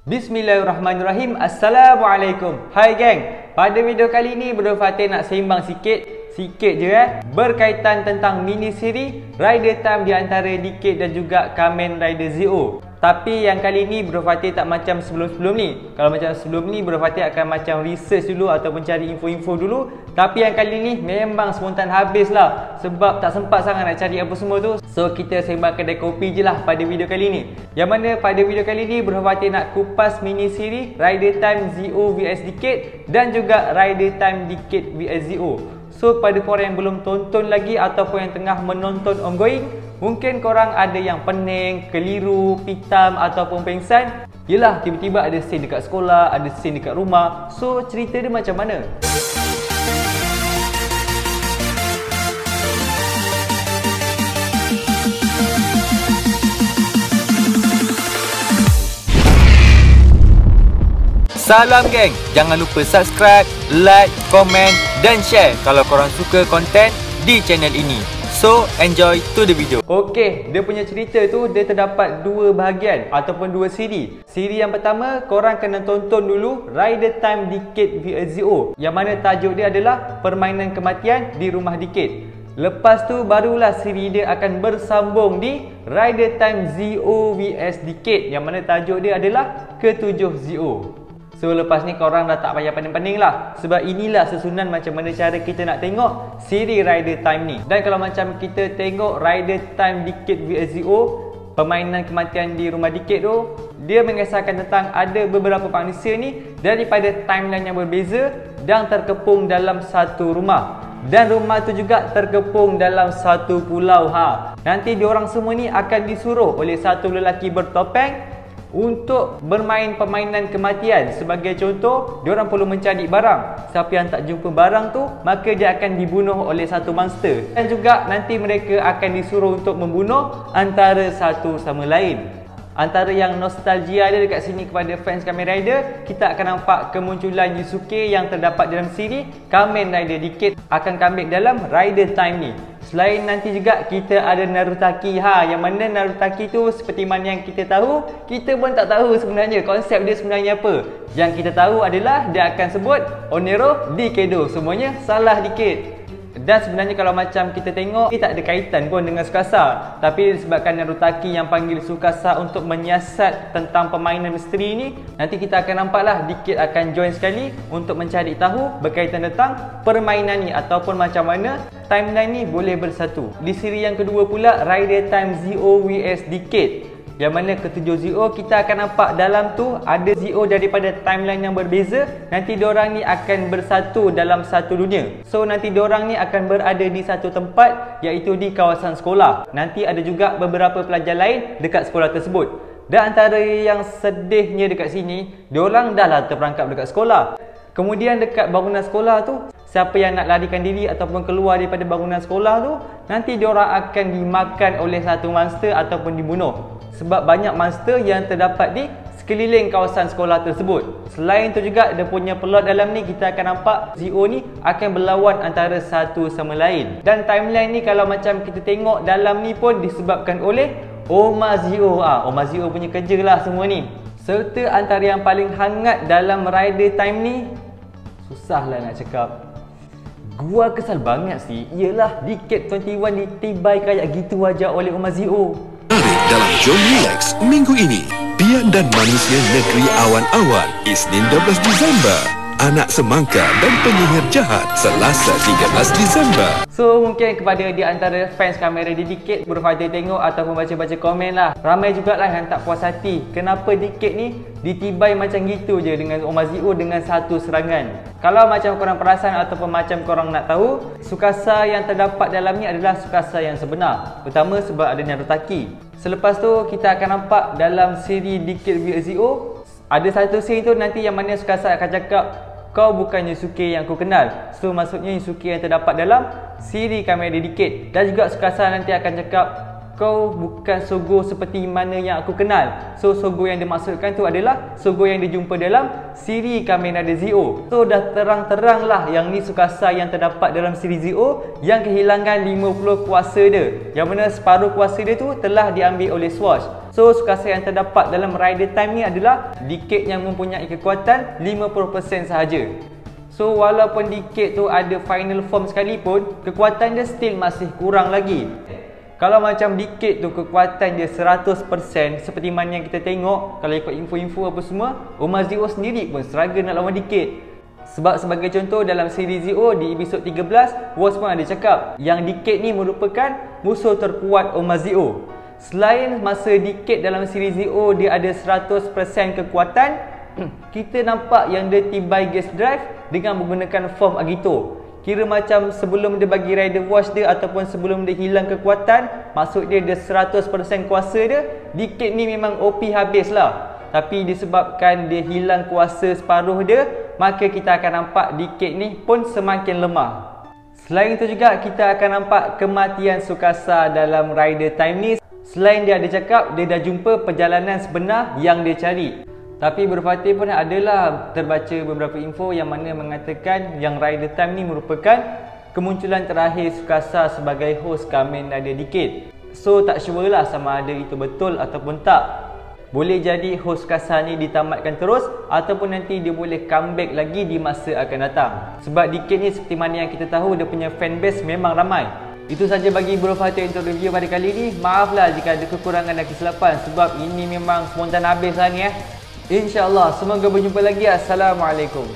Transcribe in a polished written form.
Bismillahirrahmanirrahim. Assalamualaikum. Hai geng. Pada video kali ni Bro Fatih nak seimbang sikit je berkaitan tentang mini siri Rider Time di antara Decade dan juga Kamen Rider Zi-O. Tapi yang kali ni Bro Fatih tak macam sebelum-sebelum ni. Kalau macam sebelum ni Bro Fatih akan macam research dulu ataupun cari info-info dulu. Tapi yang kali ni memang spontan habis lah, sebab tak sempat sangat nak cari apa semua tu. So kita sembang kedai kopi je lah pada video kali ni. Yang mana pada video kali ni Bro Fatih nak kupas mini siri Rider Time Zi-O vs Decade dan juga Rider Time Decade vs Zi-O. So pada korang yang belum tonton lagi ataupun yang tengah menonton ongoing, mungkin korang ada yang pening, keliru, pitam ataupun pengsan. Yelah, tiba-tiba ada scene dekat sekolah, ada scene dekat rumah. So cerita dia macam mana? Salam geng, jangan lupa subscribe, like, komen dan share kalau korang suka konten di channel ini. So, enjoy to the video. Okey, dia punya cerita tu dia terdapat dua bahagian ataupun dua siri. Siri yang pertama, korang kena tonton dulu Rider Time Decade vs Zi-O, yang mana tajuk dia adalah Permainan Kematian di Rumah Decade. Lepas tu barulah siri dia akan bersambung di Rider Time Zi-O vs Decade, yang mana tajuk dia adalah Ketujuh Zi-O. So lepas ni korang dah tak payah pening-pening lah, sebab inilah susunan macam mana cara kita nak tengok siri Rider Time ni. Dan kalau macam kita tengok Rider Time Decade vs Zi-O, Permainan Kematian di Rumah Decade tu, dia mengisahkan tentang ada beberapa manusia ni daripada timeline yang berbeza dan terkepung dalam satu rumah. Dan rumah tu juga terkepung dalam satu pulau. Nanti diorang semua ni akan disuruh oleh satu lelaki bertopeng untuk bermain permainan kematian. Sebagai contoh, diorang perlu mencari barang. Siapa yang tak jumpa barang tu, maka dia akan dibunuh oleh satu monster. Dan juga nanti mereka akan disuruh untuk membunuh antara satu sama lain. Antara yang nostalgia dia dekat sini kepada fans Kamen Rider, kita akan nampak kemunculan Yusuke yang terdapat dalam siri Kamen Rider Decade akan comeback dalam Rider Time ni. Selain nanti juga kita ada Narutaki, yang mana Narutaki tu seperti mana yang kita tahu, kita pun tak tahu sebenarnya konsep dia sebenarnya apa. Yang kita tahu adalah dia akan sebut Onero Dikedo. Semuanya salah dikit. Dan sebenarnya kalau macam kita tengok, dia tak ada kaitan pun dengan Tsukasa. Tapi disebabkan Narutaki yang panggil Tsukasa untuk menyiasat tentang permainan misteri ni, nanti kita akan nampaklah Decade akan join sekali untuk mencari tahu berkaitan tentang permainan ni ataupun macam mana timeline ni boleh bersatu. Di siri yang kedua pula, Rider Time Zi-O vs Decade, yang mana ketujuh Zi-O, kita akan nampak dalam tu ada Zi-O daripada timeline yang berbeza. Nanti diorang ni akan bersatu dalam satu dunia. So nanti diorang ni akan berada di satu tempat, iaitu di kawasan sekolah. Nanti ada juga beberapa pelajar lain dekat sekolah tersebut. Dan antara yang sedihnya dekat sini, diorang dah lah terperangkap dekat sekolah. Kemudian dekat bangunan sekolah tu, siapa yang nak larikan diri ataupun keluar daripada bangunan sekolah tu, nanti diorang akan dimakan oleh satu monster ataupun dibunuh. Sebab banyak monster yang terdapat di sekeliling kawasan sekolah tersebut. Selain tu juga dia punya plot dalam ni, kita akan nampak Zi-O ni akan berlawan antara satu sama lain. Dan timeline ni kalau macam kita tengok dalam ni pun disebabkan oleh Oma Zi-O. Oma Zi-O punya kerja lah semua ni. Serta antara yang paling hangat dalam Rider Time ni, susah lah nak cakap, gua kesal banget sih, ialah Decade 21 ditibai kayak gitu aja oleh Oma Zi-O. Dalam Jom Relax minggu ini, Pian dan Manusia Negeri Awan-Awan, Isnin 12 Disember. Anak Semangka dan Penyihir Jahat, Selasa 13 Disember. So mungkin kepada di antara fans Kamen Rider Decade, Bro Fatih tengok ataupun baca-baca komen lah, ramai jugalah yang tak puas hati kenapa Decade ni ditibai macam gitu je dengan Oma Zi-O dengan satu serangan. Kalau macam korang perasan ataupun macam korang nak tahu, Tsukasa yang terdapat dalam ni adalah Tsukasa yang sebenar. Pertama sebab ada Narutaki. Selepas tu kita akan nampak dalam siri Decade vs Zi-O, ada satu scene tu nanti yang mana Tsukasa akan cakap, kau bukan Yusuke yang aku kenal. So maksudnya Yusuke yang terdapat dalam siri Kamen Rider Decade. Dan juga Tsukasa nanti akan cakap, kau bukan Sogo seperti mana yang aku kenal. So Sogo yang dimaksudkan tu adalah Sogo yang dijumpa dalam siri Kamen Rider Zeo. So dah terang-terang lah yang ni Tsukasa yang terdapat dalam siri Zeo yang kehilangan 50 kuasa dia, yang mana separuh kuasa dia tu telah diambil oleh Swatch. So Tsukasa yang terdapat dalam Rider Time ni adalah Decade yang mempunyai kekuatan 50% sahaja. So walaupun Decade tu ada final form sekalipun, kekuatan dia still masih kurang lagi. Kalau macam Decade tu kekuatan dia 100% seperti mana yang kita tengok, kalau ikut info-info apa semua, Oma Zeo sendiri pun struggle nak lawan Decade. Sebab sebagai contoh dalam siri Zeo di episod 13, Woz pun ada cakap yang Decade ni merupakan musuh terkuat Oma Zeo. Selain masa Decade dalam siri Zeo dia ada 100% kekuatan, kita nampak yang Dirty by Gas Drive dengan menggunakan form Agito. Kira macam sebelum dia bagi Rider Wash dia ataupun sebelum dia hilang kekuatan, maksud dia 100% kuasa dia, Decade ni memang OP habis lah. Tapi disebabkan dia hilang kuasa separuh dia, maka kita akan nampak Decade ni pun semakin lemah. Selain itu juga kita akan nampak kematian Tsukasa dalam Rider Time ni. Selain dia ada cakap dia dah jumpa perjalanan sebenar yang dia cari. Tapi berfatir pun adalah terbaca beberapa info yang mana mengatakan yang Rider Time ni merupakan kemunculan terakhir Tsukasa sebagai host Kamen Rider Decade. So tak sure lah sama ada itu betul ataupun tak. Boleh jadi host Tsukasa ni ditamatkan terus ataupun nanti dia boleh comeback lagi di masa akan datang. Sebab Decade ni seperti mana yang kita tahu dia punya fanbase memang ramai. Itu saja bagi Bro Fatir untuk review pada kali ni. Maaflah jika ada kekurangan dan kesilapan sebab ini memang spontan habis lah ni InsyaAllah, semoga berjumpa lagi. Assalamualaikum.